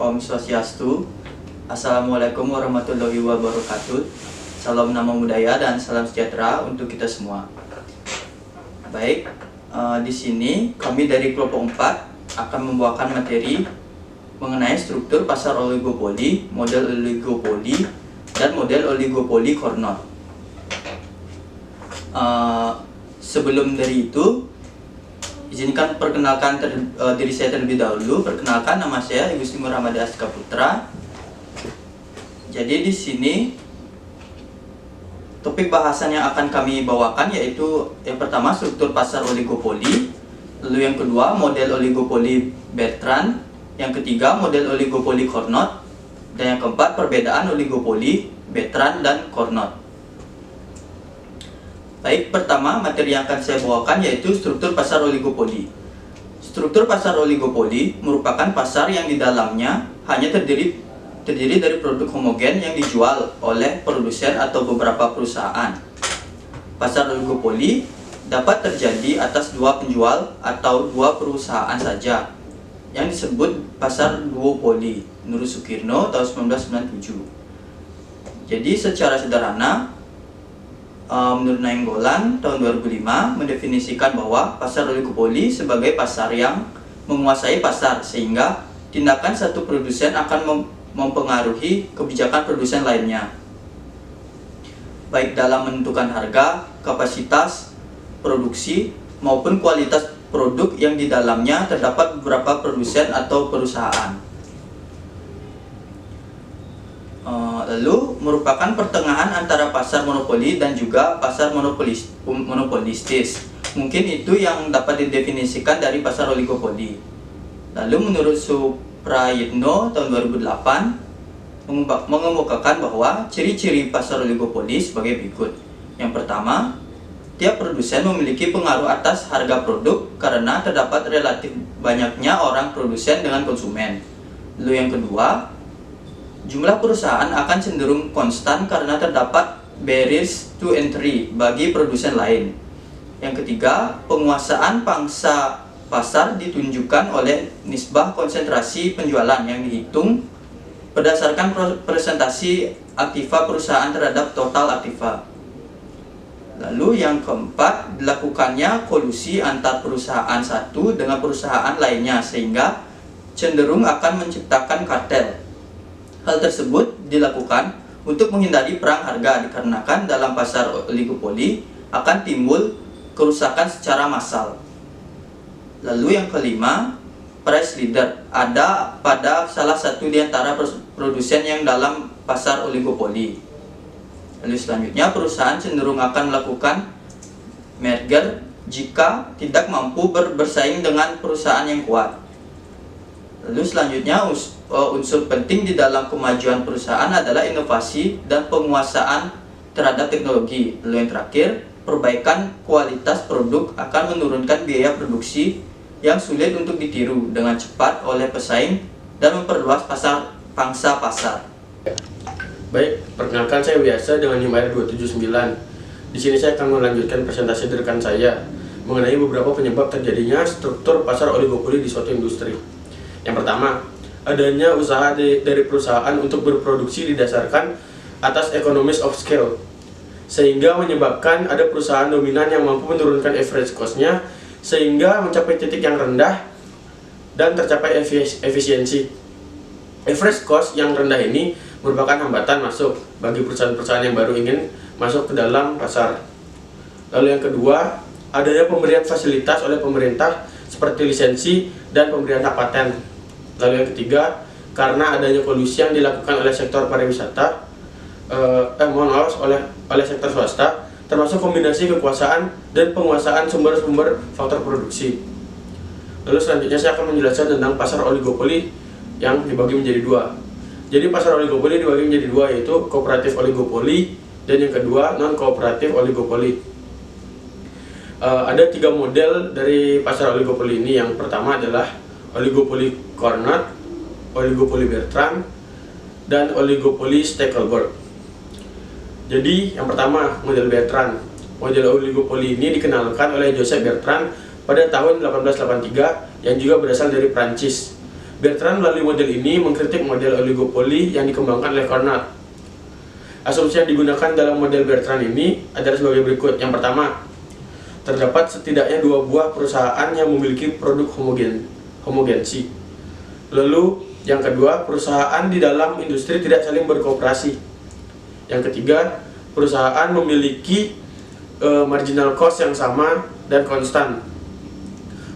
Om Swastiastu. Assalamualaikum warahmatullahi wabarakatuh. Salam nama budaya dan salam sejahtera untuk kita semua. Baik, di sini kami dari kelompok 4 akan membawakan materi mengenai struktur pasar oligopoli, model oligopoli, dan model oligopoli Carnot. Sebelum dari itu, izinkan perkenalkan diri saya terlebih dahulu. Perkenalkan, nama saya Igus Timur Ramadi Astika Putra. Jadi di sini topik bahasan yang akan kami bawakan yaitu yang pertama struktur pasar oligopoli, lalu yang kedua model oligopoli Bertrand, yang ketiga model oligopoli Carnot, dan yang keempat perbedaan oligopoli Bertrand dan Carnot. Baik, pertama materi yang akan saya bawakan yaitu struktur pasar oligopoli. Struktur pasar oligopoli merupakan pasar yang di dalamnya hanya terdiri dari produk homogen yang dijual oleh produsen atau beberapa perusahaan. Pasar oligopoli dapat terjadi atas dua penjual atau dua perusahaan saja, yang disebut pasar duopoli menurut Sukirno tahun 1997. Jadi secara sederhana, menurut Nainggolan tahun 2005 mendefinisikan bahwa pasar oligopoli sebagai pasar yang menguasai pasar sehingga tindakan satu produsen akan mempengaruhi kebijakan produsen lainnya, baik dalam menentukan harga, kapasitas produksi, maupun kualitas produk yang di dalamnya terdapat beberapa produsen atau perusahaan. Lalu merupakan pertengahan antara pasar monopoli dan juga pasar monopolistis. Mungkin itu yang dapat didefinisikan dari pasar oligopoli. Lalu menurut Suprayitno tahun 2008 mengemukakan bahwa ciri-ciri pasar oligopoli sebagai berikut. Yang pertama, tiap produsen memiliki pengaruh atas harga produk karena terdapat relatif banyaknya orang produsen dengan konsumen. Lalu yang kedua, jumlah perusahaan akan cenderung konstan karena terdapat barriers to entry bagi produsen lain. Yang ketiga, penguasaan pangsa pasar ditunjukkan oleh nisbah konsentrasi penjualan yang dihitung berdasarkan presentasi aktiva perusahaan terhadap total aktiva. Lalu yang keempat, dilakukannya kolusi antar perusahaan satu dengan perusahaan lainnya sehingga cenderung akan menciptakan kartel. Hal tersebut dilakukan untuk menghindari perang harga dikarenakan dalam pasar oligopoli akan timbul kerusakan secara massal. Lalu yang kelima, price leader ada pada salah satu di antara produsen yang dalam pasar oligopoli. Lalu selanjutnya, perusahaan cenderung akan melakukan merger jika tidak mampu bersaing dengan perusahaan yang kuat. Lalu selanjutnya, unsur penting di dalam kemajuan perusahaan adalah inovasi dan penguasaan terhadap teknologi. Lalu yang terakhir, perbaikan kualitas produk akan menurunkan biaya produksi yang sulit untuk ditiru dengan cepat oleh pesaing dan memperluas pangsa pasar. Baik, perkenalkan saya Wiasa dengan NIM AR 279. Di sini saya akan melanjutkan presentasi dari rekan saya mengenai beberapa penyebab terjadinya struktur pasar oligopoli di suatu industri. Yang pertama, adanya usaha dari perusahaan untuk berproduksi didasarkan atas economies of scale, sehingga menyebabkan ada perusahaan dominan yang mampu menurunkan average cost-nya sehingga mencapai titik yang rendah dan tercapai efisiensi. Average cost yang rendah ini merupakan hambatan masuk bagi perusahaan-perusahaan yang baru ingin masuk ke dalam pasar. Lalu yang kedua, adanya pemberian fasilitas oleh pemerintah seperti lisensi dan pemberian hak paten. Lalu yang ketiga, karena adanya kolusi yang dilakukan oleh sektor pariwisata, oleh sektor swasta, termasuk kombinasi kekuasaan dan penguasaan sumber-sumber faktor produksi. Lalu selanjutnya saya akan menjelaskan tentang pasar oligopoli yang dibagi menjadi dua. Jadi pasar oligopoli dibagi menjadi dua, yaitu kooperatif oligopoli dan yang kedua non-kooperatif oligopoli. Ada tiga model dari pasar oligopoli ini. Yang pertama adalah oligopoli Carnot, oligopoli Bertrand, dan oligopoli Stackelberg. Jadi yang pertama model Bertrand. Model oligopoli ini dikenalkan oleh Joseph Bertrand pada tahun 1883 yang juga berasal dari Prancis. Bertrand melalui model ini mengkritik model oligopoli yang dikembangkan oleh Carnot. Asumsi yang digunakan dalam model Bertrand ini adalah sebagai berikut. Yang pertama, terdapat setidaknya 2 buah perusahaan yang memiliki produk homogensi. Lalu, yang kedua, perusahaan di dalam industri tidak saling berkooperasi. Yang ketiga, perusahaan memiliki marginal cost yang sama dan konstan.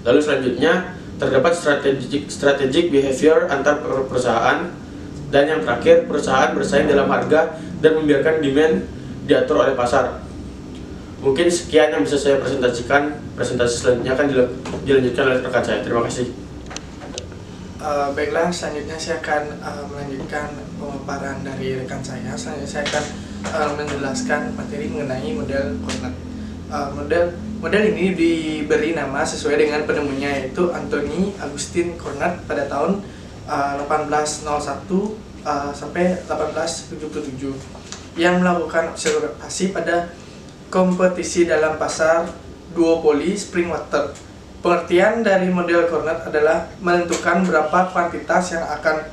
Lalu selanjutnya, terdapat strategic behavior antar perusahaan. Dan yang terakhir, perusahaan bersaing dalam harga dan membiarkan demand diatur oleh pasar. Mungkin sekian yang bisa saya presentasikan. Presentasi selanjutnya akan dilanjutkan oleh rekan saya. Terima kasih. Baiklah, selanjutnya saya akan melanjutkan pemaparan dari rekan saya. Selanjutnya saya akan menjelaskan materi mengenai model Carnot. Model ini diberi nama sesuai dengan penemunya, yaitu Anthony Augustin Carnot pada tahun 1801 sampai 1877 yang melakukan observasi pada kompetisi dalam pasar duopoli spring water. Pengertian dari model Carnot adalah menentukan berapa kuantitas yang akan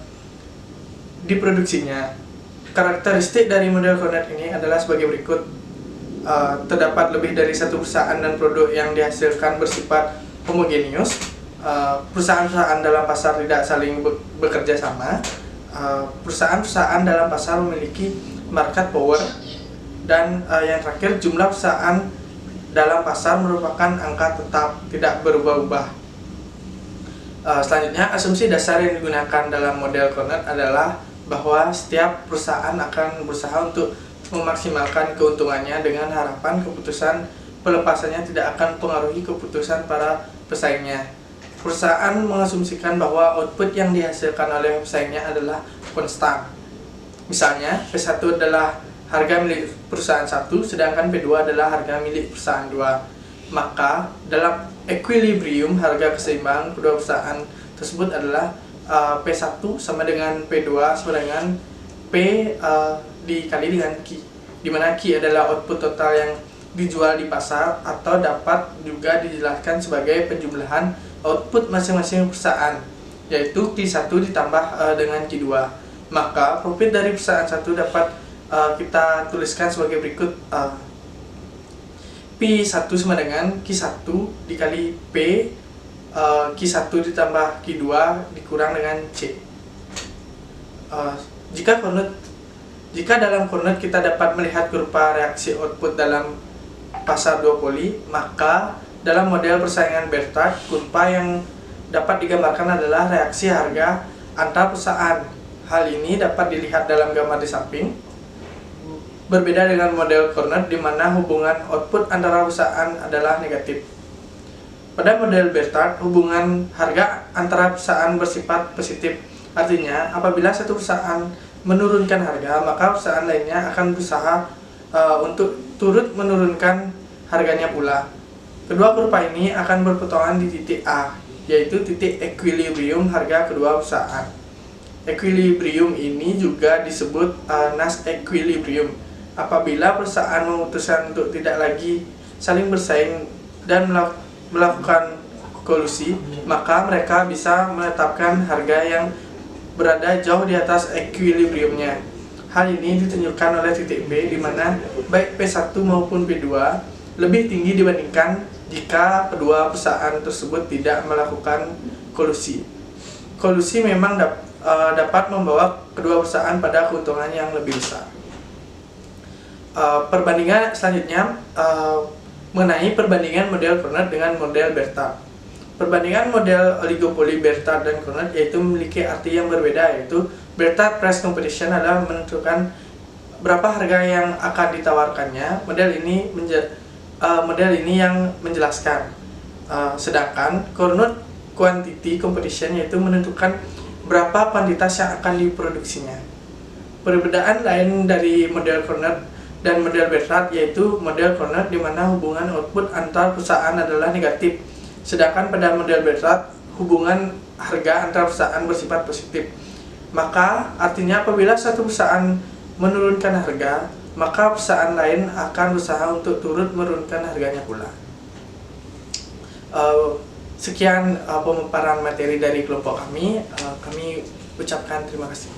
diproduksinya. Karakteristik dari model Carnot ini adalah sebagai berikut. Terdapat lebih dari satu perusahaan dan produk yang dihasilkan bersifat homogenius. Perusahaan-perusahaan dalam pasar tidak saling bekerja sama. Perusahaan-perusahaan dalam pasar memiliki market power. Dan yang terakhir, jumlah perusahaan dalam pasar merupakan angka tetap, tidak berubah-ubah. Selanjutnya, asumsi dasar yang digunakan dalam model Carnot adalah bahwa setiap perusahaan akan berusaha untuk memaksimalkan keuntungannya dengan harapan keputusan pelepasannya tidak akan mempengaruhi keputusan para pesaingnya. Perusahaan mengasumsikan bahwa output yang dihasilkan oleh pesaingnya adalah konstan. Misalnya, P1 adalah harga milik perusahaan 1, sedangkan P2 adalah harga milik perusahaan 2. Maka, dalam equilibrium harga keseimbang kedua perusahaan tersebut adalah P1 sama dengan P2 sama dengan P dikali dengan Q, di mana Q adalah output total yang dijual di pasar atau dapat juga dijelaskan sebagai penjumlahan output masing-masing perusahaan, yaitu Q1 ditambah dengan Q2. Maka profit dari perusahaan 1 dapat kita tuliskan sebagai berikut. P1 sama dengan Q1 dikali P, Q1 ditambah Q2 dikurang dengan C. Jika dalam Carnot kita dapat melihat kurva reaksi output dalam pasar duopoli, maka dalam model persaingan Bertrand, kurva yang dapat digambarkan adalah reaksi harga antar perusahaan. Hal ini dapat dilihat dalam gambar di samping. Berbeda dengan model Carnot di mana hubungan output antara perusahaan adalah negatif. Pada model Bertrand, hubungan harga antara perusahaan bersifat positif. Artinya, apabila satu perusahaan menurunkan harga, maka perusahaan lainnya akan berusaha untuk turut menurunkan harganya pula. Kedua kurva ini akan berpotongan di titik A, yaitu titik equilibrium harga kedua perusahaan. Equilibrium ini juga disebut Nash equilibrium. Apabila perusahaan memutuskan untuk tidak lagi saling bersaing dan melakukan kolusi, maka mereka bisa menetapkan harga yang berada jauh di atas equilibriumnya. Hal ini ditunjukkan oleh titik B, di mana baik P1 maupun P2 lebih tinggi dibandingkan jika kedua perusahaan tersebut tidak melakukan kolusi. Kolusi memang dapat membawa kedua perusahaan pada keuntungan yang lebih besar. Perbandingan selanjutnya mengenai perbandingan model Carnot dengan model Bertrand. Perbandingan model oligopoli Bertrand dan Carnot yaitu memiliki arti yang berbeda, yaitu Bertrand price competition adalah menentukan berapa harga yang akan ditawarkannya. Model ini yang menjelaskan. Sedangkan Carnot quantity competition yaitu menentukan berapa kuantitas yang akan diproduksinya. Perbedaan lain dari model Carnot dan model Bertrand yaitu model Carnot di mana hubungan output antar perusahaan adalah negatif. Sedangkan pada model Bertrand, hubungan harga antar perusahaan bersifat positif. Maka artinya apabila satu perusahaan menurunkan harga, maka perusahaan lain akan berusaha untuk turut menurunkan harganya pula. Sekian pemaparan materi dari kelompok kami. Kami ucapkan terima kasih.